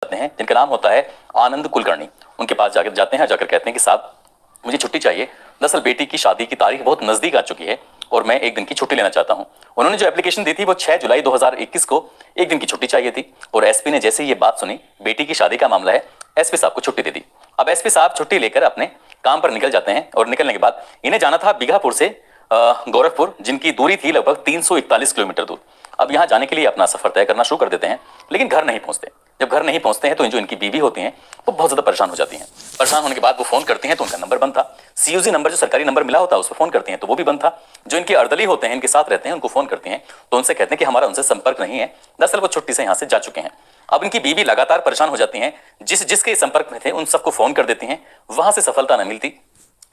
जाते हैं जिनका नाम होता है आनंद कुलकर्णी। उनके पास जाते हैं, जाकर कहते हैं कि साहब मुझे छुट्टी चाहिए, दरअसल बेटी की शादी की तारीख बहुत नजदीक आ चुकी है और मैं एक दिन की छुट्टी लेना चाहता हूं। उन्होंने जो एप्लीकेशन दी थी वो 6 जुलाई 2021 को एक दिन की छुट्टी चाहिए थी और एसपी ने जैसे ही ये बात सुनी, बेटी की शादी का मामला है, एसपी साहब को छुट्टी दे दी। अब एसपी साहब छुट्टी लेकर अपने काम पर निकल जाते हैं और निकलने के बाद इन्हें जाना था बीघापुर से गोरखपुर, जिनकी दूरी थी लगभग 341 किलोमीटर दूर। अब यहाँ जाने के लिए अपना सफर तय करना शुरू कर देते हैं, लेकिन घर नहीं पहुंचते। जब घर नहीं पहुंचते हैं तो जो इनकी बीवी होती हैं वो बहुत ज्यादा परेशान हो जाती हैं। परेशान होने के बाद वो फोन करती हैं तो उनका नंबर बंद था। सीयूजी नंबर जो सरकारी नंबर मिला होता है उस पर फोन करती हैं तो वो भी बंद था। जो इनके अर्दली होते हैं, इनके साथ रहते हैं, उनको फोन करती हैं तो उनसे कहते हैं कि हमारा उनसे संपर्क नहीं है, दरअसल वो छुट्टी से यहाँ से जा चुके हैं। अब इनकी बीवी लगातार परेशान हो जाती हैं, जिसके संपर्क में थे उन सबको फोन कर देती हैं, वहां से सफलता न मिलती।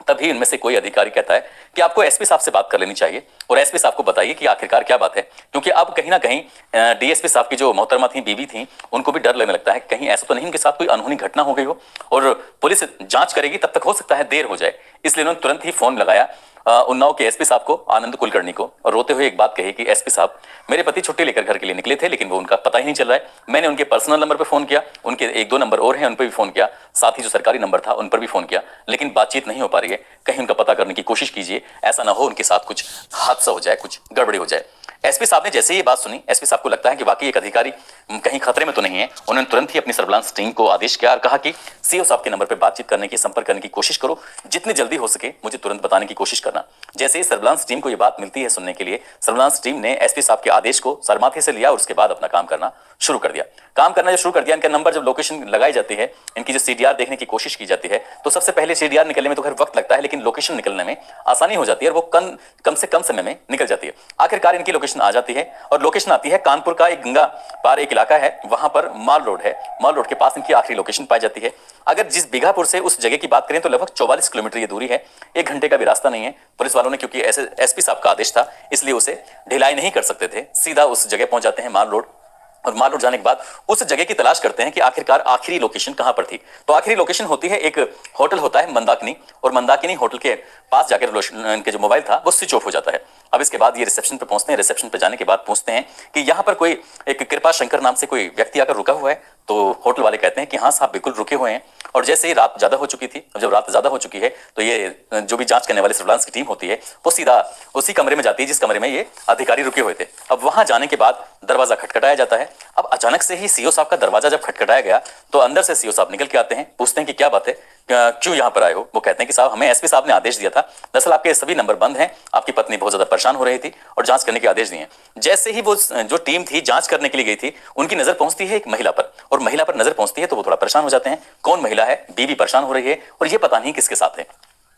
तभी इनमें से कोई अधिकारी कहता है कि आपको एसपी साहब से बात कर लेनी चाहिए और एसपी साहब को बताइए कि आखिरकार क्या बात है, क्योंकि अब कहीं ना कहीं डीएसपी साहब की जो मोहतरमा थी, बीवी थी, उनको भी डर लगने लगता है कहीं ऐसा तो नहीं उनके साथ कोई अनहोनी घटना हो गई हो और पुलिस जांच करेगी, तब तक हो सकता है देर हो जाए। इसलिए उन्होंने तुरंत ही फोन लगाया उन्नाव के एसपी साहब को, आनंद कुलकर्णी को, और रोते हुए एक बात कही कि एसपी साहब मेरे पति छुट्टी लेकर घर के लिए निकले थे, लेकिन वो उनका पता ही नहीं चल रहा है। मैंने उनके पर्सनल नंबर पर फोन किया, उनके 1-2 नंबर और हैं उन पर भी फोन किया, साथ ही जो सरकारी नंबर था उन पर भी फोन किया, लेकिन बातचीत नहीं हो पा रही है। कहीं उनका पता करने की कोशिश कीजिए, ऐसा ना हो उनके साथ कुछ हादसा हो जाए, कुछ गड़बड़ी हो जाए। एसपी साहब ने जैसे ही ये बात सुनी, एसपी साहब को लगता है कि वाकई एक अधिकारी कहीं खतरे में तो नहीं है। उन्होंने तुरंत ही अपनी सर्विलांस टीम को आदेश किया और कहा कि सीओ साहब के नंबर पर बातचीत करने की, संपर्क करने की कोशिश करो, जितनी जल्दी हो सके मुझे तुरंत बताने की कोशिश करना। जैसे ही सर्विलांस टीम को ये बात मिलती है सुनने के लिए, सर्विलांस टीम ने एसपी साहब के आदेश को सरमाथे से लिया और उसके बाद अपना काम करना शुरू कर दिया। काम करना जो शुरू कर दिया, इनका नंबर जब लोकेशन लगाई जाती है, इनकी जो सीडीआर देखने की कोशिश की जाती है, तो सबसे पहले सीडीआर निकलने में तो खैर वक्त लगता है, लेकिन लोकेशन निकलने में आसानी हो जाती है और वो कम से कम समय में निकल जाती है। आखिरकार इनकी लोकेशन आ जाती है और लोकेशन आती है कानपुर का एक गंगा पार एक इलाका है, वहां पर माल रोड है। माल रोड के पास इनकी आखिरी लोकेशन पाई जाती है। अगर जिस बीघापुर से उस जगह की बात करें तो लगभग 44 किलोमीटर ये दूरी है, 1 घंटे का भी रास्ता नहीं है। पुलिस वालों ने, क्योंकि ऐसे एसपी साहब का आदेश था, इसलिए उसे ढिलाई नहीं कर सकते थे, सीधा उस जगह पहुंच जाते हैं माल रोड। और माल रोड जाने के बाद उस जगह की तलाश करते हैं कि आखिरकार आखिरी लोकेशन कहां पर थी। तो आखिरी लोकेशन होती है, एक होटल होता है मंदाकिनी, और मंदाकिनी होटल के पास जाकर इनके जो मोबाइल था वो स्विच ऑफ हो जाता है। अब इसके बाद ये रिसेप्शन पे पहुंचते हैं। रिसेप्शन पे जाने के बाद पूछते हैं कि यहाँ पर कोई एक कृपा शंकर नाम से कोई व्यक्ति आकर रुका हुआ है। तो होटल वाले कहते हैं कि हाँ साहब बिल्कुल रुके हुए हैं। और जैसे ही रात ज्यादा हो चुकी थी, जब रात ज्यादा हो चुकी है तो ये जो भी जांच करने वाली सर्विलांस की टीम होती है वो सीधा उसी कमरे में जाती है जिस कमरे में ये अधिकारी रुके हुए थे। अब वहां जाने के बाद दरवाजा खटखटाया जाता है। अब अचानक से ही सीओ साहब का दरवाजा जब खटखटाया गया तो अंदर से सीओ साहब निकल के आते हैं, पूछते हैं कि क्या बात है, क्यों यहाँ पर आए हो। वो कहते हैं कि साहब हमें एसपी साहब ने आदेश दिया था, दरअसल आपके सभी नंबर बंद हैं, आपकी पत्नी बहुत ज्यादा परेशान हो रही थी और जांच करने के आदेश दिए हैं। जैसे ही वो जो टीम थी जांच करने के लिए गई थी, उनकी नजर पहुंचती है एक महिला पर, और महिला पर नजर पहुंचती है तो वो थोड़ा परेशान हो जाते हैं। कौन महिला है, बीवी परेशान हो रही है और ये पता नहीं किसके साथ है।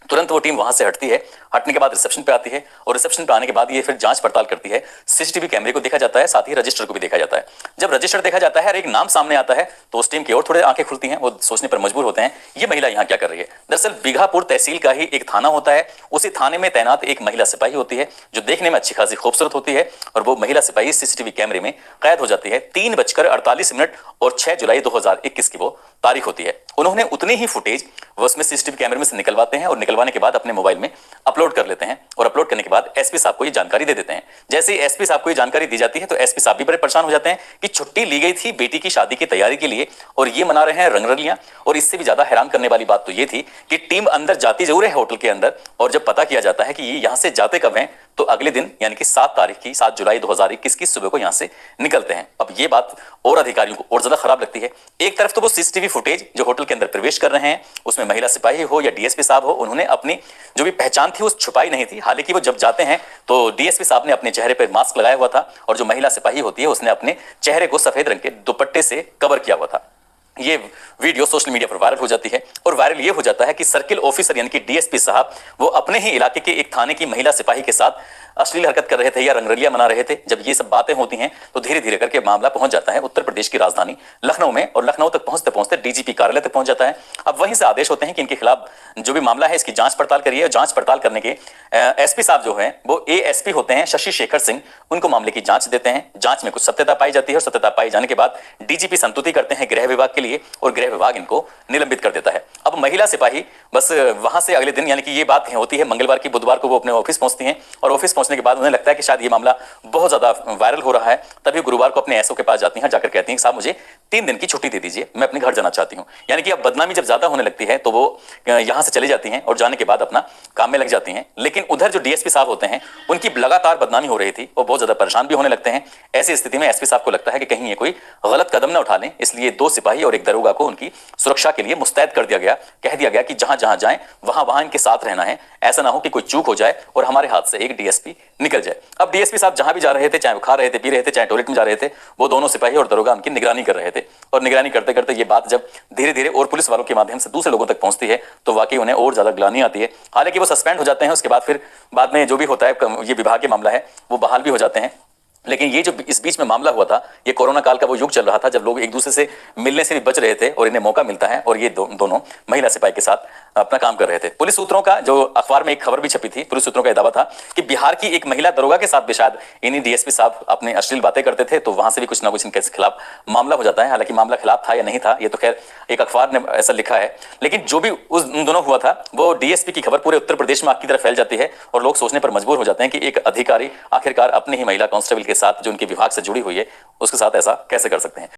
तुरंत वो टीम वहां से हटती है। हटने के बाद रिसेप्शन पे आती है और रिसेप्शन पे आने के बाद ये फिर जांच पड़ताल करती है। सीसीटीवी कैमरे को देखा जाता है, साथ ही रजिस्टर को भी देखा जाता है। जब रजिस्टर देखा जाता है और एक नाम सामने आता है तो उस टीम की और थोड़े आंखें खुलती हैं। वो सोचने पर मजबूर होते हैं ये महिला यहाँ क्या कर रही है। दरअसल बीघापुर तहसील का ही एक थाना होता है, उसी थाने में तैनात एक महिला सिपाही होती है जो देखने में अच्छी खासी खूबसूरत होती है, और वो महिला सिपाही सीसीटीवी कैमरे में कैद हो जाती है। 3:48 और 6 जुलाई 2021 की वो तारीख होती है। उन्होंने उतनी ही फुटेज वो उसमें सीसीटीवी कैमरे में से निकलवाते हैं और निकलवाने के बाद अपने मोबाइल में अपलोड कर लेते हैं, और अपलोड करने के बाद एसपी साहब को ये जानकारी दे देते हैं। जैसे ही एसपी साहब को ये जानकारी दी जाती है तो एसपी साहब भी बड़े परेशान हो जाते हैं कि छुट्टी ली गई थी बेटी की शादी की तैयारी के लिए और ये मना रहे हैं रंगरलियां। और इससे भी ज्यादा हैरान करने वाली बात तो ये थी कि टीम अंदर जाती जरूर है होटल के अंदर, और जब पता किया जाता है कि ये यहां से जाते कब हैं तो अगले दिन यानी कि 7 जुलाई 2021 की सुबह को यहां से निकलते हैं। अब ये बात और अधिकारियों को और ज्यादा खराब लगती है। एक तरफ तो वो सीसीटीवी फुटेज जो होटल के अंदर प्रवेश कर रहे हैं उसमें महिला सिपाही हो या डीएसपी साहब हो, उन्होंने अपनी जो भी पहचान थी वो छुपाई नहीं थी। हालांकि वो जब जाते हैं तो डीएसपी साहब ने अपने चेहरे पर मास्क लगाया हुआ था और जो महिला सिपाही होती है उसने अपने चेहरे को सफेद रंग के दुपट्टे से कवर किया हुआ था। ये वीडियो सोशल मीडिया पर वायरल हो जाती है और वायरल ये हो जाता है कि सर्किल ऑफिसर यानी कि डीएसपी साहब वो अपने ही इलाके के एक थाने की महिला सिपाही के साथ अश्लील हरकत कर रहे थे या रंगरलिया मना रहे थे। जब ये सब बातें होती हैं तो धीरे धीरे करके मामला पहुंच जाता है उत्तर प्रदेश की राजधानी लखनऊ में, और लखनऊ तक पहुंचते पहुंचते डीजीपी कार्यालय तक पहुंच जाता है। अब वहीं से आदेश होते हैं कि इनके खिलाफ जो भी मामला है इसकी जांच पड़ताल करिए। जांच पड़ताल करने के एसपी साहब जो है वो एएसपी होते हैं शशि शेखर सिंह, उनको मामले की जांच देते हैं। जांच में कुछ सत्यता पाई जाती है और सत्यता पाई जाने के बाद डीजीपी संतुति करते हैं गृह विभाग के लिए लिए और गृह विभाग इनको निलंबित कर देता है। अब महिला सिपाही बस वहां से अगले दिन, यानी कि ये बात होती है मंगलवार की, बुधवार को वो अपने ऑफिस पहुंचती हैं और ऑफिस पहुंचने के बाद उन्हें लगता है कि शायद ये मामला बहुत ज्यादा वायरल हो रहा है। तभी गुरुवार को अपने एसओ के पास जाती हैं, जाकर कहती हैं कि साहब मुझे 3 दिन की छुट्टी दे दीजिए, मैं अपने घर जाना चाहती हूँ। यानी कि अब बदनामी जब ज्यादा होने लगती है तो वो यहां से चली जाती हैं और जाने के बाद अपना काम में लग जाती हैं। लेकिन उधर जो डीएसपी साहब होते हैं उनकी लगातार बदनामी हो रही थी, वो बहुत ज्यादा परेशान भी होने लगते हैं। ऐसी स्थिति में एसपी साहब को लगता है कि कहीं ये कोई गलत कदम ना उठा लें, इसलिए 2 सिपाही और 1 दरोगा को उनकी सुरक्षा के लिए मुस्तैद कर दिया गया। कह दिया गया कि जहां जहां जाएं वहां वहां इनके साथ रहना है, ऐसा ना हो कि कोई चूक हो जाए और हमारे हाथ से एक डीएसपी निकल जाए। अब डीएसपी साहब जहां भी जा रहे थे, चाहे वो खा रहे थे, पी रहे थे, चाहे टॉयलेट में जा रहे थे, वो दोनों सिपाही और दरोगा उनकी निगरानी कर रहे थे। और निगरानी करते करते ये बात जब धीरे धीरे और पुलिस वालों के माध्यम से दूसरे लोगों तक पहुंचती है तो वाकई उन्हें और ज्यादा ग्लानि आती है। हालांकि वो सस्पेंड हो जाते हैं, उसके बाद फिर बाद में जो भी होता है, ये विभाग के मामला है, वो बहाल भी हो जाते हैं। लेकिन ये जो इस बीच में मामला हुआ था, ये कोरोना काल का वो युग चल रहा था जब लोग एक दूसरे से मिलने से भी बच रहे थे और इन्हें मौका मिलता है और ये दोनों महिला सिपाही के साथ अपना काम कर रहे थे। पुलिस सूत्रों का, जो अखबार में एक खबर भी छपी थी, पुलिस सूत्रों का दावा था कि बिहार की एक महिला दरोगा के साथ भी शायद इन्हीं डीएसपी साहब अपने अश्लील बातें करते थे, तो वहां से भी कुछ ना कुछ इनके खिलाफ मामला हो जाता है। हालांकि मामला खिलाफ था या नहीं था, ये तो खैर एक अखबार ने ऐसा लिखा है। लेकिन जो भी उन दोनों हुआ था, वो डीएसपी की खबर पूरे उत्तर प्रदेश में आग की तरह फैल जाती है और लोग सोचने पर मजबूर हो जाते हैं कि एक अधिकारी आखिरकार अपने ही महिला कांस्टेबल के साथ, जो उनके विभाग से जुड़ी हुई है, उसके साथ ऐसा कैसे कर सकते हैं।